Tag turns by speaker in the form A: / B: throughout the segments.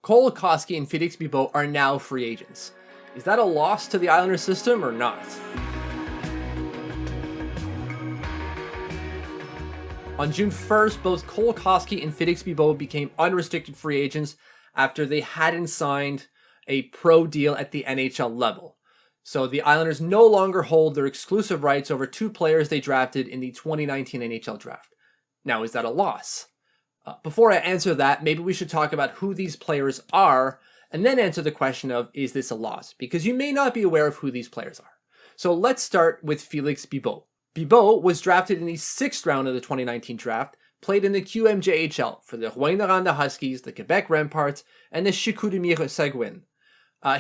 A: Cole Koskey and Felix Bibeau are now free agents. Is that a loss to the Islanders system or not? On June 1st, both Cole Koskey and Felix Bibeau became unrestricted free agents after they hadn't signed a pro deal at the NHL level. So the Islanders no longer hold their exclusive rights over two players they drafted in the 2019 NHL draft. Now, is that a loss? Before I answer that, maybe we should talk about who these players are and then answer the question of, is this a loss? Because you may not be aware of who these players are. So let's start with Felix Bibeau. Bibeau was drafted in the 6th round of the 2019 draft, played in the QMJHL for the Rouyn-Noranda Huskies, the Quebec Remparts, and the Chicoutimi Seguin.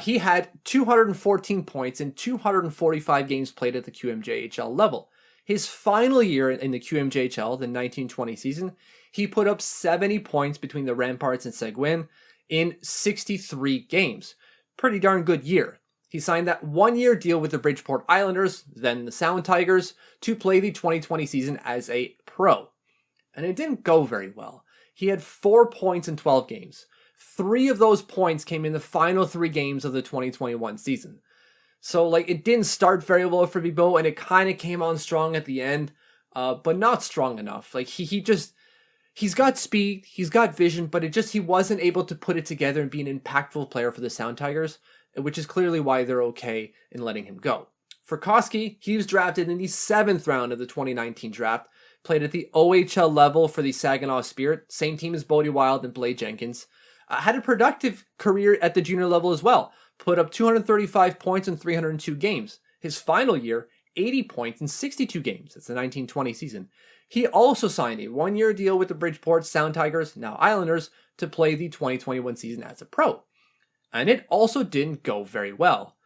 A: He had 214 points in 245 games played at the QMJHL level. His final year in the QMJHL, the 1920 season, he put up 70 points between the Remparts and Seguin in 63 games. Pretty darn good year. He signed that one-year deal with the Bridgeport Islanders, then the Sound Tigers, to play the 2020 season as a pro. And it didn't go very well. He had 4 points in 12 games. 3 of those points came in the final 3 games of the 2021 season. So, it didn't start very well for Bibeau, and it kind of came on strong at the end, but not strong enough. He's got speed, he's got vision, but he wasn't able to put it together and be an impactful player for the Sound Tigers, which is clearly why they're okay in letting him go. For Koskey, he was drafted in the 7th round of the 2019 draft, played at the OHL level for the Saginaw Spirit, same team as Bodie Wild and Blade Jenkins. Had a productive career at the junior level as well, put up 235 points in 302 games. His final year, 80 points in 62 games. That's the 1920 season. He also signed a one-year deal with the Bridgeport Sound Tigers, now Islanders, to play the 2021 season as a pro. And it also didn't go very well.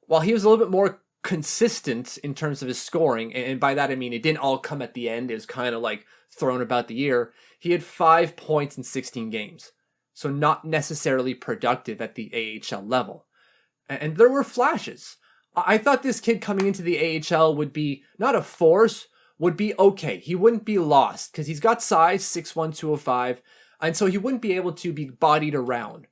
A: While he was a little bit more consistent in terms of his scoring, and by that I mean it didn't all come at the end, it was kind of thrown about the year, he had 5 points in 16 games. So not necessarily productive at the AHL level. And there were flashes. I thought this kid coming into the AHL would be not a force, would be okay. He wouldn't be lost because he's got size, 6'1", 205, and so he wouldn't be able to be bodied around.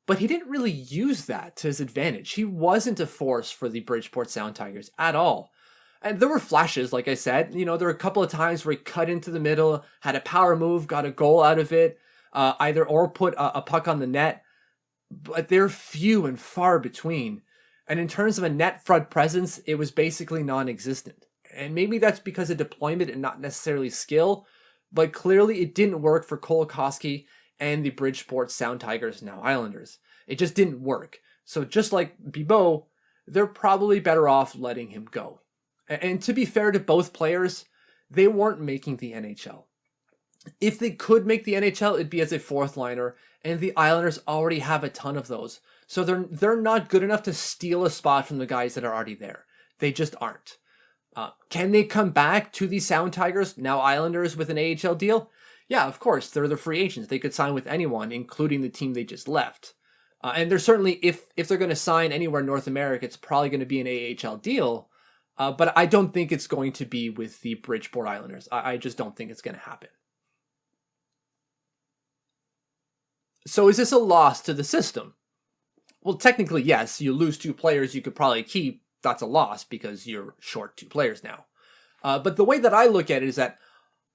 A: But he didn't really use that to his advantage. He wasn't a force for the Bridgeport Sound Tigers at all. And there were flashes, like I said. There were a couple of times where he cut into the middle, had a power move, got a goal out of it, or put a puck on the net. But they're few and far between. And in terms of a net front presence, it was basically non-existent. And maybe that's because of deployment and not necessarily skill, but clearly it didn't work for Cole Koskey and the Bridgeport Sound Tigers, now Islanders. It just didn't work. So just like Bibeau, they're probably better off letting him go. And to be fair to both players, they weren't making the NHL. If they could make the NHL, it'd be as a 4th liner, and the Islanders already have a ton of those. So they're not good enough to steal a spot from the guys that are already there. They just aren't. Can they come back to the Sound Tigers, now Islanders, with an AHL deal? Yeah, of course. They're the free agents. They could sign with anyone, including the team they just left. And they're certainly, if they're going to sign anywhere in North America, it's probably going to be an AHL deal. But I don't think it's going to be with the Bridgeport Islanders. I just don't think it's going to happen. So is this a loss to the system? Well, technically, yes. You lose 2 players you could probably keep. That's a loss because you're short 2 players now. But the way that I look at it is that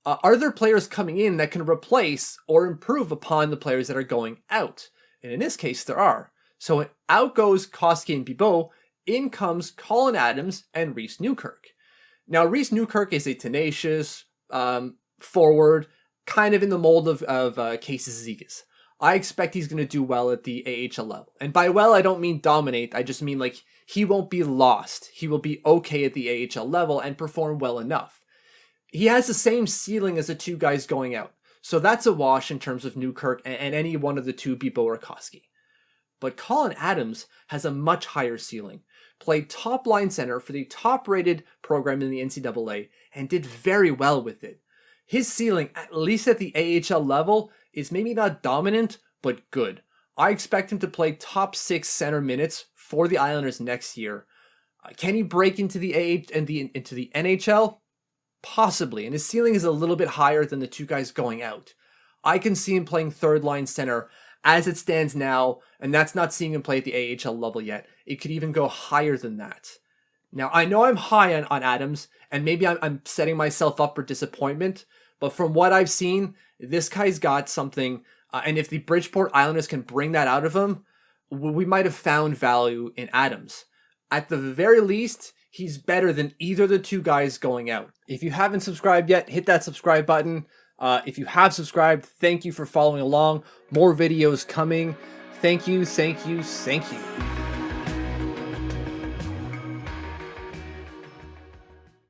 A: are there players coming in that can replace or improve upon the players that are going out? And in this case, there are. So out goes Koskey and Bibeau, in comes Colin Adams and Rhys Newkirk. Now, Rhys Newkirk is a tenacious forward, kind of in the mold of Casey Zizekas. I expect he's going to do well at the AHL level. And by well, I don't mean dominate. I just mean he won't be lost. He will be okay at the AHL level and perform well enough. He has the same ceiling as the 2 guys going out. So that's a wash in terms of Newkirk and any one of the 2, Bibeau or Koskey. But Colin Adams has a much higher ceiling. Played top line center for the top-rated program in the NCAA and did very well with it. His ceiling, at least at the AHL level, is maybe not dominant, but good. I expect him to play top 6 center minutes for the Islanders next year. Can he break into the into the NHL? Possibly, and his ceiling is a little bit higher than the 2 guys going out. I can see him playing 3rd line center as it stands now, and that's not seeing him play at the AHL level yet, it could even go higher than that. Now, I know I'm high on Adams, and maybe I'm setting myself up for disappointment, but from what I've seen, this guy's got something, and if the Bridgeport Islanders can bring that out of him, we might have found value in Adams. At the very least, he's better than either of the two guys going out. If you haven't subscribed yet, hit that subscribe button. If you have subscribed, thank you for following along. More videos coming. Thank you, thank you, thank you.